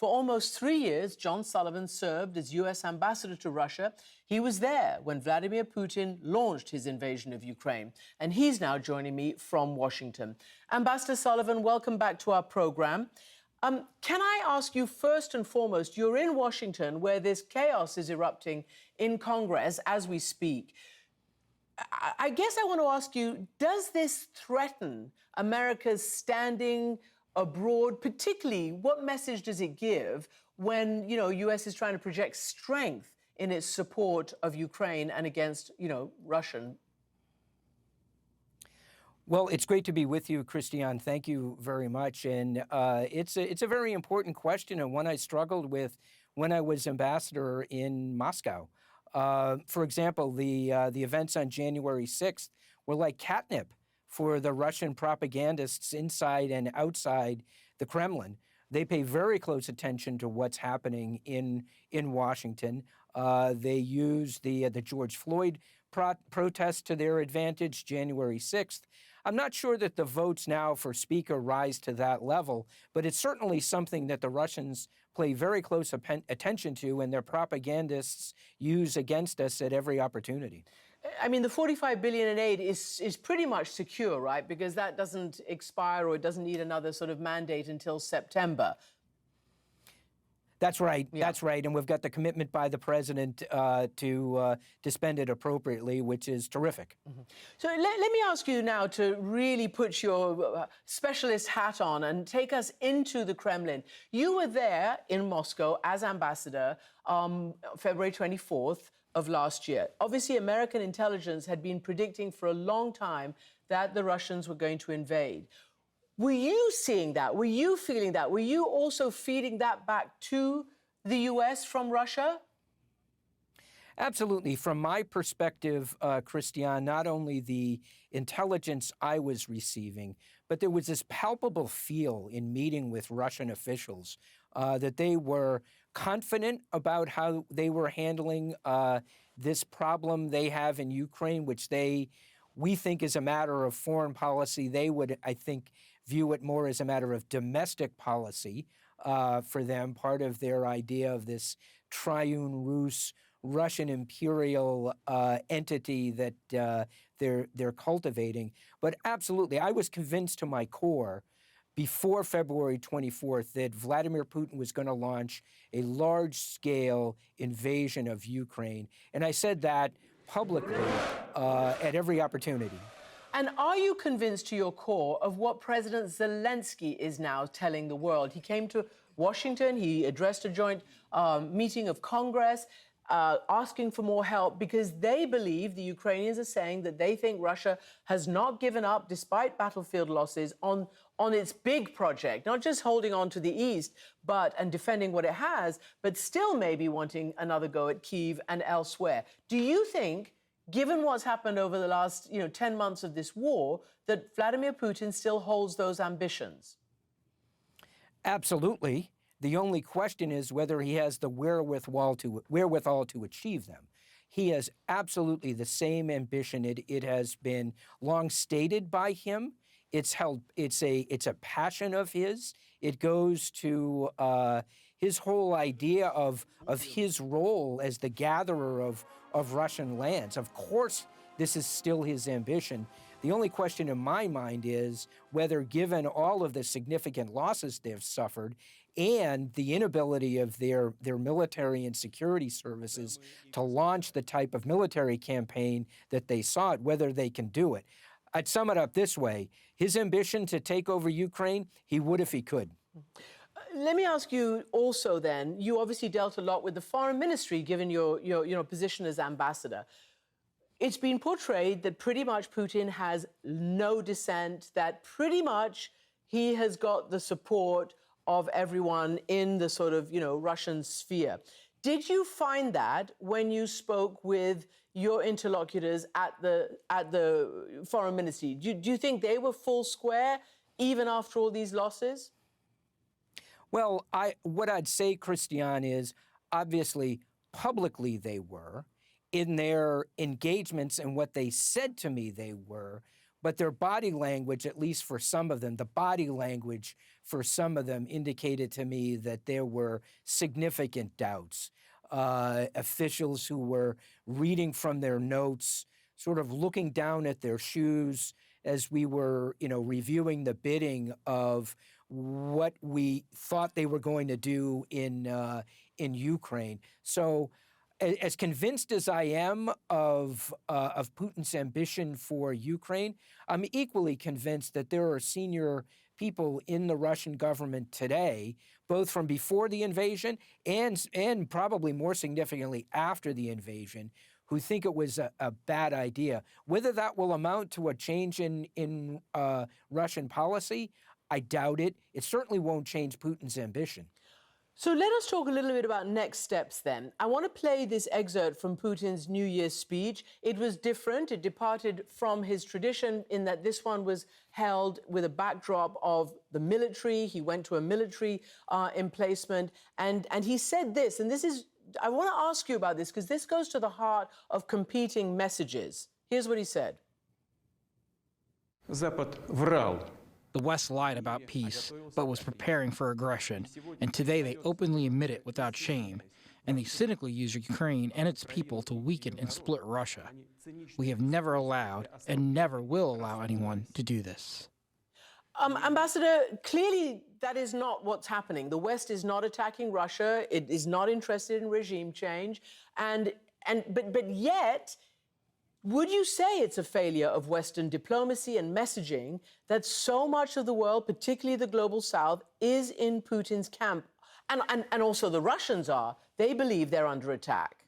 For almost 3 years, John Sullivan served as U.S. ambassador to Russia. He was there when Vladimir Putin launched his invasion of Ukraine, and he's now joining me from Washington. Ambassador Sullivan, welcome back to our program. Can I ask you first and foremost, you're in Washington where this chaos is erupting in Congress as we speak. I guess I want to ask you, does this threaten America's standing abroad? Particularly, what message does it give when, U.S. is trying to project strength in its support of Ukraine and against, Russian? Well, it's great to be with you, Christiane. Thank you very much. And it's a very important question, and one I struggled with when I was ambassador in Moscow. For example, the events on January 6th were like catnip for the Russian propagandists inside and outside the Kremlin. They pay very close attention to what's happening in Washington. They use the George Floyd protest to their advantage, January 6th. I'm not sure that the votes now for Speaker rise to that level, but it's certainly something that the Russians pay very close attention to and their propagandists use against us at every opportunity. I mean, the $45 billion in aid is pretty much secure, right? Because that doesn't expire or it doesn't need another sort of mandate until September. That's right. Yeah. That's right. And we've got the commitment by the president to spend it appropriately, which is terrific. Mm-hmm. So let me ask you now to really put your specialist hat on and take us into the Kremlin. You were there in Moscow as ambassador February 24th of last year. Obviously, American intelligence had been predicting for a long time that the Russians were going to invade. Were you seeing that? Were you feeling that? Were you also feeding that back to the U.S. from Russia? Absolutely. From my perspective, Christiane, not only the intelligence I was receiving, but there was this palpable feel in meeting with Russian officials that they were confident about how they were handling this problem they have in Ukraine, which we think is a matter of foreign policy. They would, I think, view it more as a matter of domestic policy for them, part of their idea of this triune Rus Russian imperial entity that they're cultivating. But absolutely, I was convinced to my core before February 24th that Vladimir Putin was going to launch a large-scale invasion of Ukraine. And I said that publicly at every opportunity. And are you convinced to your core of what President Zelensky is now telling the world? He came to Washington, he addressed a joint meeting of Congress, asking for more help because they believe, the Ukrainians are saying, that they think Russia has not given up, despite battlefield losses, on its big project, not just holding on to the east and defending what it has, but still maybe wanting another go at Kyiv and elsewhere. Do you think, given what's happened over the last 10 months of this war, that Vladimir Putin still holds those ambitions? Absolutely. The only question is whether he has the wherewithal to achieve them. He has absolutely the same ambition. It has been long stated by him. It's a passion of his. It goes to his whole idea of his role as the gatherer of Russian lands. Of course, this is still his ambition. The only question in my mind is whether, given all of the significant losses they've suffered and the inability of their military and security services to launch the type of military campaign that they sought, whether they can do it. I'd sum it up this way. His ambition to take over Ukraine, he would if he could. Let me ask you also then, you obviously dealt a lot with the foreign ministry, given your position as ambassador. It's been portrayed that pretty much Putin has no dissent, that pretty much he has got the support of everyone in the sort of, Russian sphere. Did you find that when you spoke with your interlocutors at the foreign ministry? Do you think they were full square even after all these losses? Well, what I'd say, Christiane, is obviously publicly they were. In their engagements and what they said to me they were, but their body language, at least for some of them, the body language for some of them indicated to me that there were significant doubts. Officials who were reading from their notes, sort of looking down at their shoes as we were, reviewing the bidding of what we thought they were going to do in Ukraine. So, as convinced as I am of Putin's ambition for Ukraine, I'm equally convinced that there are senior people in the Russian government today, both from before the invasion and probably more significantly after the invasion, who think it was a bad idea. Whether that will amount to a change in Russian policy, I doubt it. It certainly won't change Putin's ambition. So let us talk a little bit about next steps then. I want to play this excerpt from Putin's New Year's speech. It was different. It departed from his tradition in that this one was held with a backdrop of the military. He went to a military emplacement and he said this, and this is, I want to ask you about this because this goes to the heart of competing messages. Here's what he said. Запад врал. The West lied about peace, but was preparing for aggression, and today they openly admit it without shame, and they cynically use Ukraine and its people to weaken and split Russia. We have never allowed and never will allow anyone to do this. Ambassador, clearly that is not what's happening. The West is not attacking Russia. It is not interested in regime change, but yet, would you say it's a failure of Western diplomacy and messaging that so much of the world, particularly the global South, is in Putin's camp? And also the Russians are. They believe they're under attack.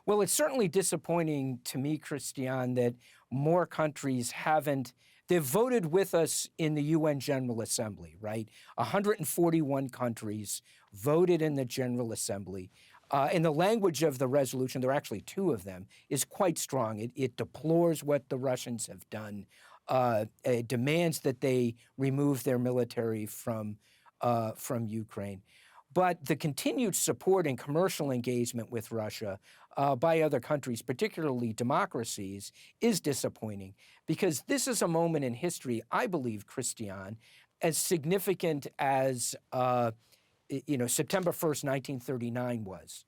Well, it's certainly disappointing to me, Christiane, that more countries haven't. They've voted with us in the UN General Assembly, right? 141 countries voted in the General Assembly. In the language of the resolution, there are actually two of them, is quite strong. It deplores what the Russians have done. It demands that they remove their military from Ukraine. But the continued support and commercial engagement with Russia by other countries, particularly democracies, is disappointing because this is a moment in history, I believe, Christiane, as significant as September 1st, 1939 was.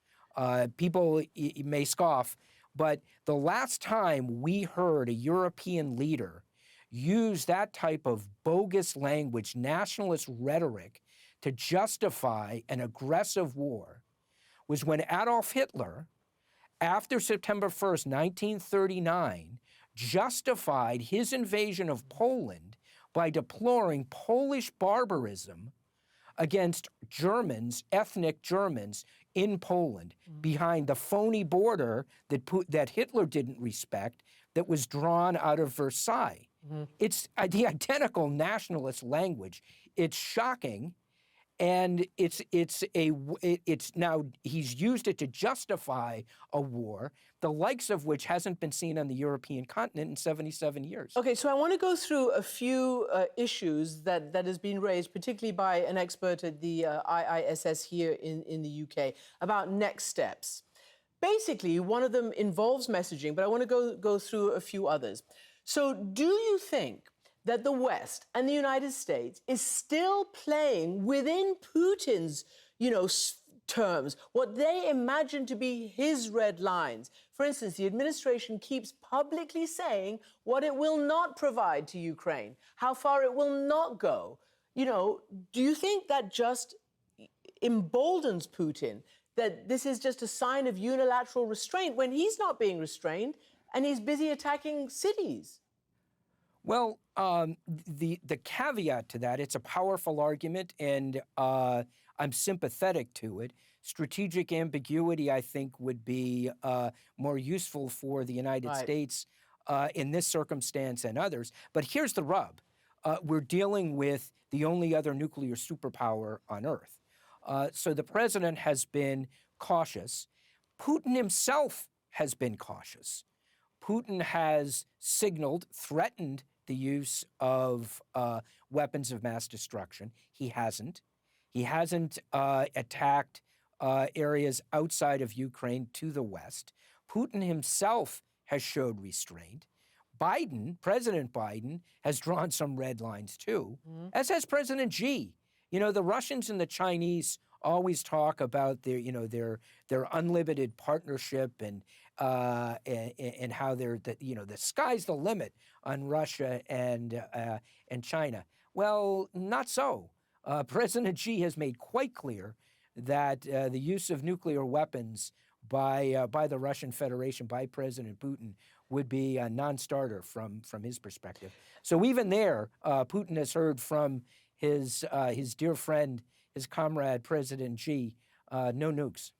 People may scoff, but the last time we heard a European leader use that type of bogus language, nationalist rhetoric, to justify an aggressive war was when Adolf Hitler, after September 1st, 1939, justified his invasion of Poland by deploring Polish barbarism against Germans, ethnic Germans in Poland, behind the phony border that Hitler didn't respect, that was drawn out of Versailles. It's the identical nationalist language. It's shocking, and it's now he's used it to justify a war, the likes of which hasn't been seen on the European continent in 77 years. Okay, so I want to go through a few issues that has been raised, particularly by an expert at the IISS here in the UK, about next steps. Basically, one of them involves messaging, but I want to go through a few others. So do you think that the West and the United States is still playing within Putin's, terms, what they imagine to be his red lines? For instance, the administration keeps publicly saying what it will not provide to Ukraine, how far it will not go. Do you think that just emboldens Putin, that this is just a sign of unilateral restraint when he's not being restrained and he's busy attacking cities? Well, the caveat to that, it's a powerful argument, and I'm sympathetic to it. Strategic ambiguity, I think, would be more useful for the United States in this circumstance and others. But here's the rub. We're dealing with the only other nuclear superpower on Earth. So the president has been cautious. Putin himself has been cautious. Putin has signaled, threatened the use of weapons of mass destruction. He hasn't. He hasn't attacked areas outside of Ukraine to the west. Putin himself has showed restraint. President Biden, has drawn some red lines too, as has President Xi. You know, the Russians and the Chinese always talk about their unlimited partnership and how the sky's the limit on Russia and China. Well, not so. President Xi has made quite clear that the use of nuclear weapons by the Russian Federation, by President Putin, would be a non-starter from his perspective. So even there, Putin has heard from his dear friend, his comrade, President Xi, no nukes.